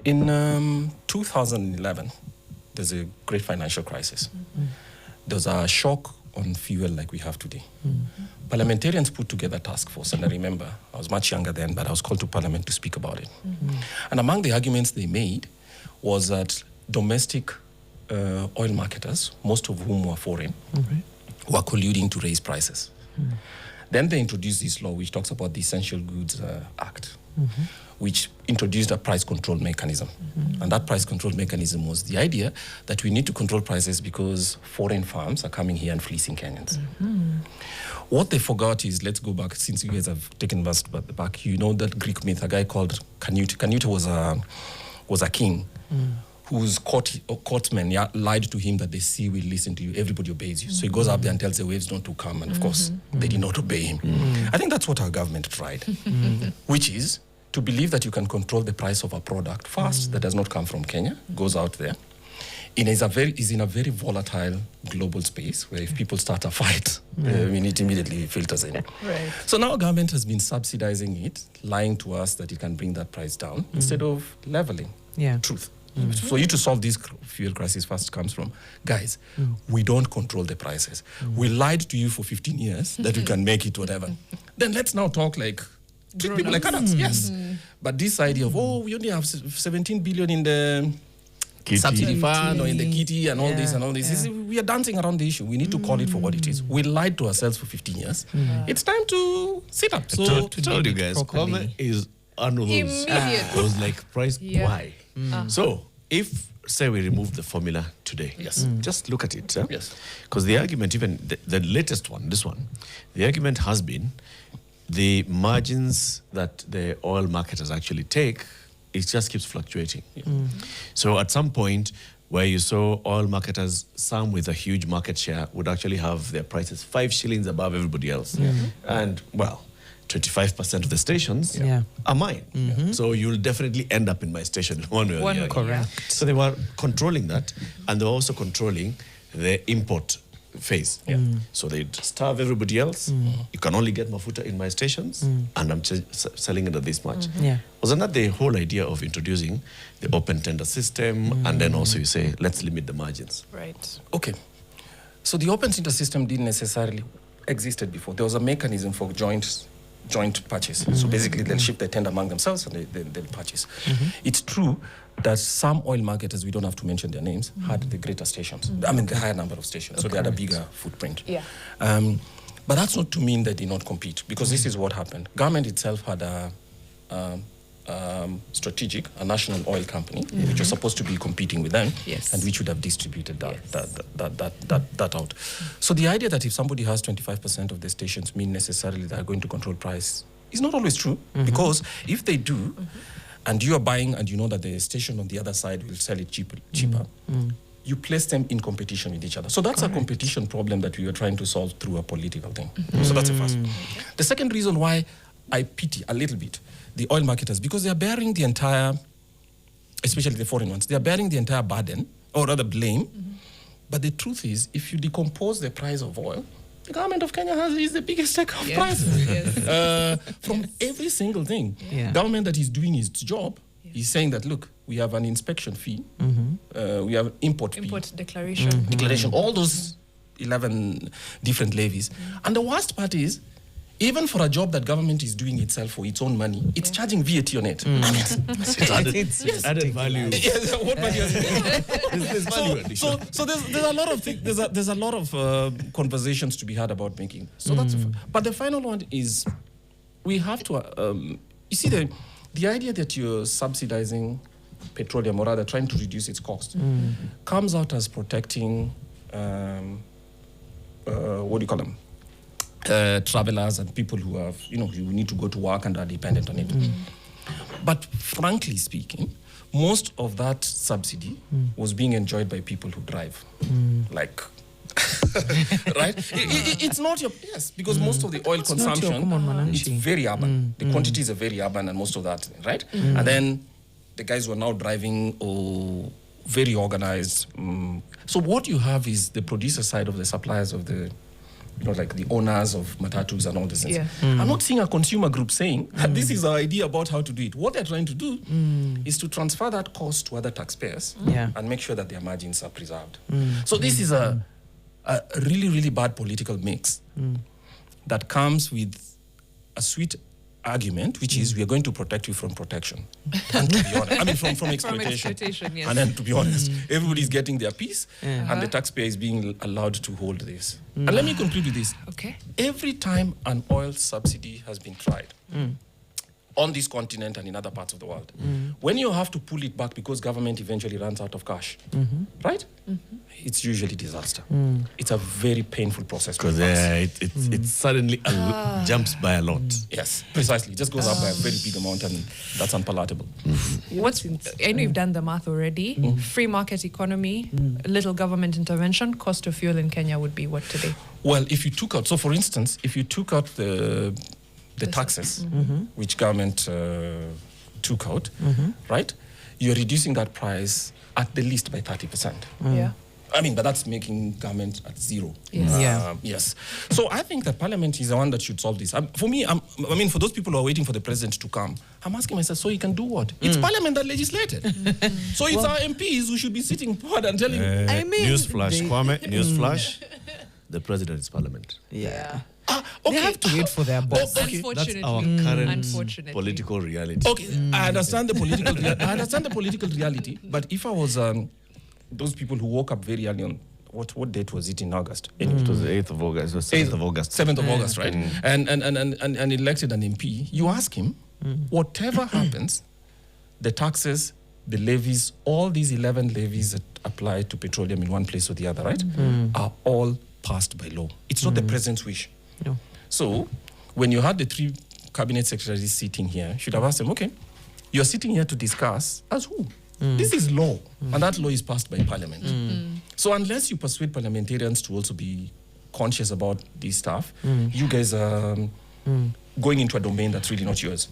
In 2011, there's a great financial crisis. There was a shock on fuel like we have today. Parliamentarians put together a task force, and I remember, I was much younger then, but I was called to Parliament to speak about it. And among the arguments they made was that domestic oil marketers, most of whom were foreign, were colluding to raise prices. Then they introduced this law which talks about the Essential Goods Act, which introduced a price control mechanism. And that price control mechanism was the idea that we need to control prices because foreign farms are coming here and fleecing Kenyans. What they forgot is, let's go back, since you guys have taken us back, you know that Greek myth, a guy called Canute. Canute was a king whose courtsmen lied to him that the sea will listen to you, everybody obeys you. So he goes up there and tells the waves not to come, and of course, they did not obey him. I think that's what our government tried, which is to believe that you can control the price of a product fast that does not come from Kenya, goes out there, is in a very volatile global space where if people start a fight, it immediately filters in. Right. So now government has been subsidizing it, lying to us that it can bring that price down instead of leveling truth. For you to solve this fuel crisis first comes from, guys, we don't control the prices. We lied to you for 15 years that we can make it whatever. Then let's now talk like, treat people like adults, yes. But this idea of, we only have 17 billion in the subsidy fund or in the kitty and all this and all this. We are dancing around the issue. We need to call it for what it is. We lied to ourselves for 15 years. It's time to sit up. So to tell you guys, Kwame is one of those. It was like, price, why? So if, say, we remove the formula today, just look at it. Because the argument, even the latest one, this one, the argument has been the margins that the oil marketers actually take, it just keeps fluctuating. So at some point where you saw oil marketers, some with a huge market share, would actually have their prices 5 shillings above everybody else. And, well, 25% of the stations are mine. So you'll definitely end up in my station one way or the other. Correct. So they were controlling that, and they were also controlling the import phase. So they'd starve everybody else. You can only get mafuta in my stations, and I'm selling it at this much. Wasn't that the whole idea of introducing the open tender system, and then also you say, let's limit the margins? Right. Okay. So the open tender system didn't necessarily existed before. There was a mechanism for joint purchase. So basically they'll shift the tender among themselves and they'll purchase. It's true that some oil marketers, we don't have to mention their names, had the greater stations. I mean, the higher number of stations. So they had a bigger footprint. But that's not to mean they did not compete, because this is what happened. Government itself had a national oil company, which was supposed to be competing with them, and which would have distributed that out. So the idea that if somebody has 25% of the stations mean necessarily they're going to control price is not always true, because if they do, and you are buying and you know that the station on the other side will sell it cheaper, you place them in competition with each other. So that's a competition problem that we are trying to solve through a political thing. So that's the first. The second reason why I pity a little bit the oil marketers, because they are bearing the entire, especially the foreign ones, they are bearing the entire burden, or rather blame. But the truth is, if you decompose the price of oil, the government of Kenya is the biggest taker of prices. From every single thing. Government that is doing its job is saying that, look, we have an inspection fee, we have import declaration, all those 11 different levies. And the worst part is, even for a job that government is doing itself for its own money, it's charging VAT on it. It's added value. What value is it? So there's a lot of things. There's a lot of conversations to be had about making. So that's. But the final one is, we have to. You see, the idea that you're subsidizing petroleum, or rather trying to reduce its cost, comes out as protecting. What do you call them? Travelers and people who have, who need to go to work and are dependent on it. But frankly speaking, most of that subsidy was being enjoyed by people who drive. Like, right? It's not your, because most of the oil consumption, it's very urban. The quantities are very urban and most of that, right? And then the guys who are now driving, very organized. So what you have is the producer side of the suppliers of the like the owners of matatus and all these things. Yeah. I'm not seeing a consumer group saying, this is our idea about how to do it. What they're trying to do is to transfer that cost to other taxpayers and make sure that their margins are preserved. So this is a really, really bad political mix that comes with a sweet argument, which is we are going to protect you from protection. And to be honest, I mean from exploitation. Yes. And then to be honest, everybody's getting their piece and the taxpayer is being allowed to hold this. And let me conclude with this. Okay. Every time an oil subsidy has been tried on this continent and in other parts of the world, when you have to pull it back because government eventually runs out of cash, right? It's usually disaster. It's a very painful process. Because it suddenly jumps by a lot. Yes, precisely. It just goes up by a very big amount, and that's unpalatable. I know you've done the math already. Free market economy, little government intervention, cost of fuel in Kenya would be what today? Well, if you took out, so for instance, if you took out the taxes, which government took out, right? You're reducing that price at the least by 30%. Yeah. I mean, but that's making government at zero. Yes. Yes. So I think that Parliament is the one that should solve this. For me, for those people who are waiting for the president to come, I'm asking myself, so he can do what? It's Parliament that legislated. So it's our MPs who should be sitting forward and telling... Newsflash, Kwame, newsflash. The president is Parliament. Yeah. They have to wait for their boss. Okay. That's our current political reality. Okay, I understand the political reality, but if I was those people who woke up very early on, what date was it in August? Anyway, it was the 8th of August, or 7th of August. 7th of August, right? And elected an MP, you ask him, whatever happens, the taxes, the levies, all these 11 levies that apply to petroleum in one place or the other, right, are all passed by law. It's not the president's wish. No. So when you had the 3 cabinet secretaries sitting here, you should have asked them, okay, you're sitting here to discuss as who? This is law, and that law is passed by Parliament. So unless you persuade parliamentarians to also be conscious about this stuff, you guys are going into a domain that's really not yours.